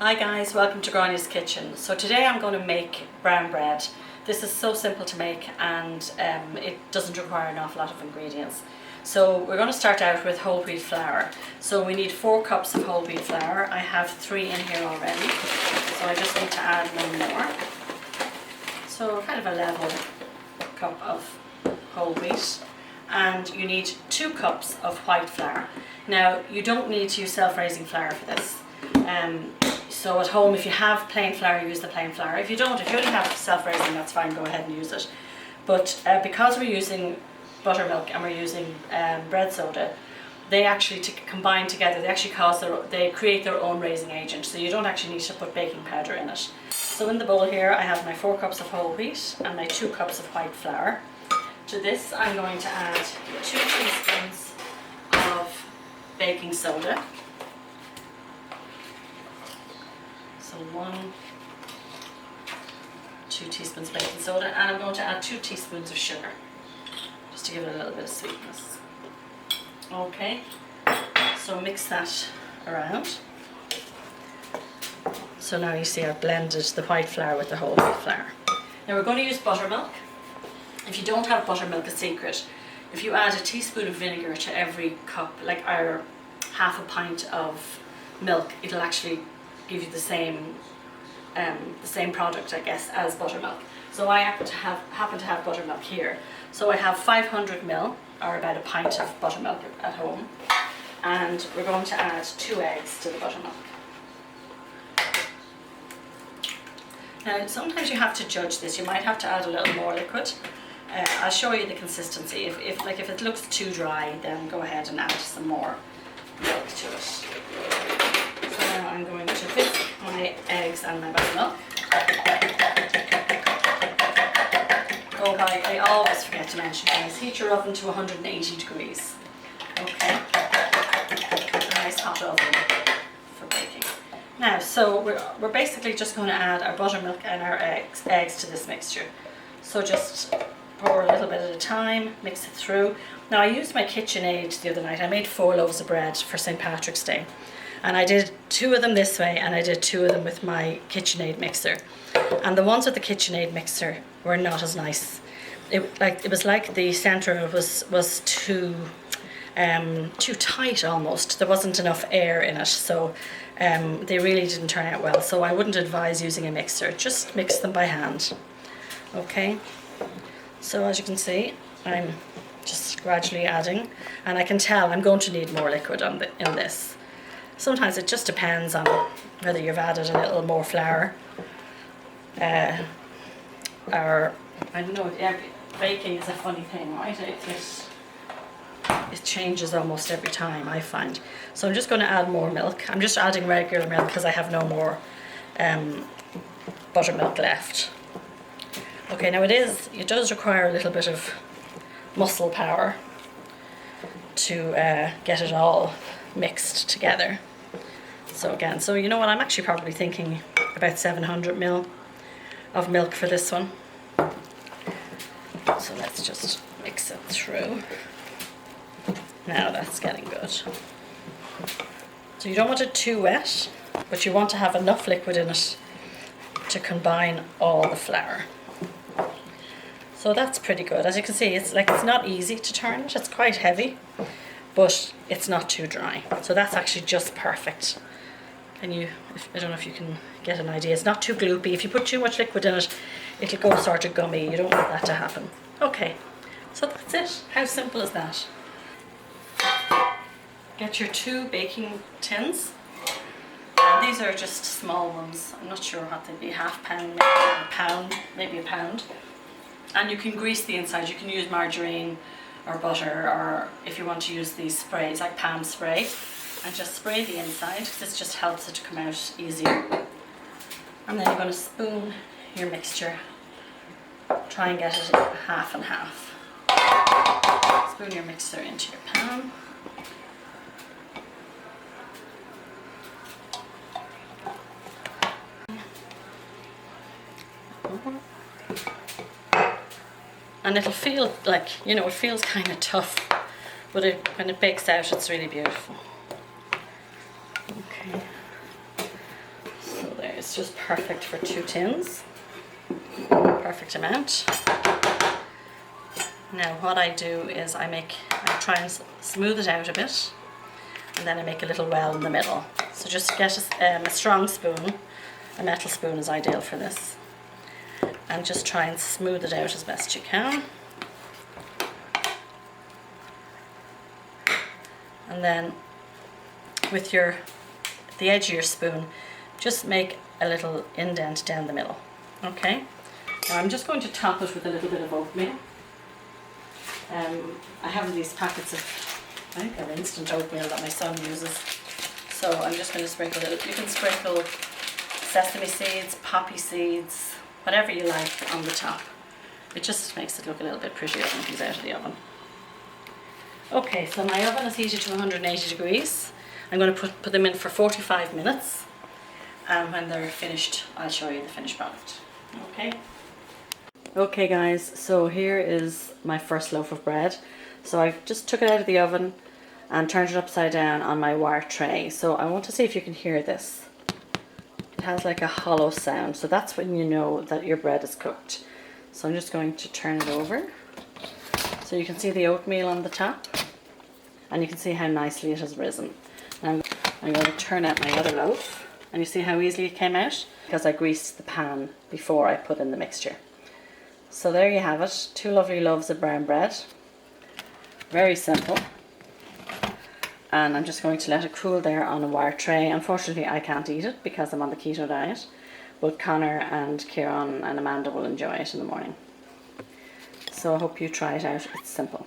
Hi guys, welcome to Granny's Kitchen. So today I'm going to make brown bread. This is so simple to make and it doesn't require an awful lot of ingredients. So we're going to start out with whole wheat flour. So we need 4 cups of whole wheat flour. I have 3 in here already, so I just need to add 1 more. So kind of a level cup of whole wheat. And you need 2 cups of white flour. Now you don't need to use self-raising flour for this. So at home, if you have plain flour, use the plain flour. If you don't, if you only have self-raising, that's fine, go ahead and use it. But because we're using buttermilk and we're using bread soda, they actually combine together, they actually they create their own raising agent, so you don't actually need to put baking powder in it. So in the bowl here, I have my 4 cups of whole wheat and my 2 cups of white flour. To this, I'm going to add 2 teaspoons of baking soda. So 2 teaspoons of baking soda, and I'm going to add 2 teaspoons of sugar, just to give it a little bit of sweetness. Okay, so mix that around. So now you see I've blended the white flour with the whole wheat flour. Now we're going to use buttermilk. If you don't have buttermilk, a secret. If you add a teaspoon of vinegar to every cup, like our half a pint of milk, it'll actually give you the same product, I guess, as buttermilk. So I happen to have buttermilk here. So I have 500 ml, or about a pint of buttermilk at home, and we're going to add 2 eggs to the buttermilk. Now sometimes you have to judge this. You might have to add a little more liquid. I'll show you the consistency. If it looks too dry, then go ahead and add some more milk to it. So now I'm going to whisk my eggs and my buttermilk. Oh, I always forget to mention, guys, heat your oven to 180 degrees. Okay, a nice hot oven for baking. Now, so we're basically just going to add our buttermilk and our eggs to this mixture. So just pour a little bit at a time, mix it through. Now I used my KitchenAid the other night. I made 4 loaves of bread for St. Patrick's Day. And I did 2 of them this way, and I did 2 of them with my KitchenAid mixer. And the ones with the KitchenAid mixer were not as nice. It was like the centre was too tight almost. There wasn't enough air in it, so they really didn't turn out well. So I wouldn't advise using a mixer. Just mix them by hand. Okay. So as you can see, I'm just gradually adding, and I can tell I'm going to need more liquid in this. Sometimes it just depends on whether you've added a little more flour, or I don't know. Yeah, baking is a funny thing, right? It changes almost every time, I find. So I'm just going to add more milk. I'm just adding regular milk because I have no more buttermilk left. Okay, now it does require a little bit of muscle power to get it all mixed together. So again, so you know what, I'm actually probably thinking about 700 ml of milk for this one. So let's just mix it through. Now that's getting good. So you don't want it too wet, but you want to have enough liquid in it to combine all the flour. So that's pretty good. As you can see, it's not easy to turn it. It's quite heavy, but it's not too dry. So that's actually just perfect. I don't know if you can get an idea. It's not too gloopy. If you put too much liquid in it, it'll go sort of gummy. You don't want that to happen. Okay, so that's it. How simple is that? Get your 2 baking tins. These are just small ones. I'm not sure what they'd be, half pound, maybe a pound. And you can grease the inside. You can use margarine or butter, or if you want to use these sprays like palm spray, and just spray the inside because this just helps it to come out easier. And then you're going to spoon your mixture. Try and get it half and half. Spoon your mixture into your pan. And it'll feel like, it feels kind of tough, but when it bakes out, it's really beautiful. Okay. It's just perfect for 2 tins. Perfect amount. Now what I do is I try and smooth it out a bit, and then I make a little well in the middle. So just get a strong spoon. A metal spoon is ideal for this. And just try and smooth it out as best you can. And then with the edge of your spoon, just make a little indent down the middle. Okay? Now I'm just going to top it with a little bit of oatmeal. I have these packets of, I think they're instant oatmeal that my son uses. So I'm just going to sprinkle it. You can sprinkle sesame seeds, poppy seeds, whatever you like on the top. It just makes it look a little bit prettier when it comes out of the oven. Okay, so my oven is heated to 180 degrees. I'm going to put them in for 45 minutes. And when they're finished, I'll show you the finished product. Okay. Okay guys, so here is my first loaf of bread. So I just took it out of the oven and turned it upside down on my wire tray. So I want to see if you can hear this. It has like a hollow sound, so that's when you know that your bread is cooked. So I'm just going to turn it over. So you can see the oatmeal on the top, and you can see how nicely it has risen. Now I'm going to turn out my other loaf, and you see how easily it came out? Because I greased the pan before I put in the mixture. So there you have it, 2 lovely loaves of brown bread. Very simple. And I'm just going to let it cool there on a wire tray. Unfortunately I can't eat it because I'm on the keto diet, but Connor and Kieran and Amanda will enjoy it in the morning. So I hope you try it out, it's simple.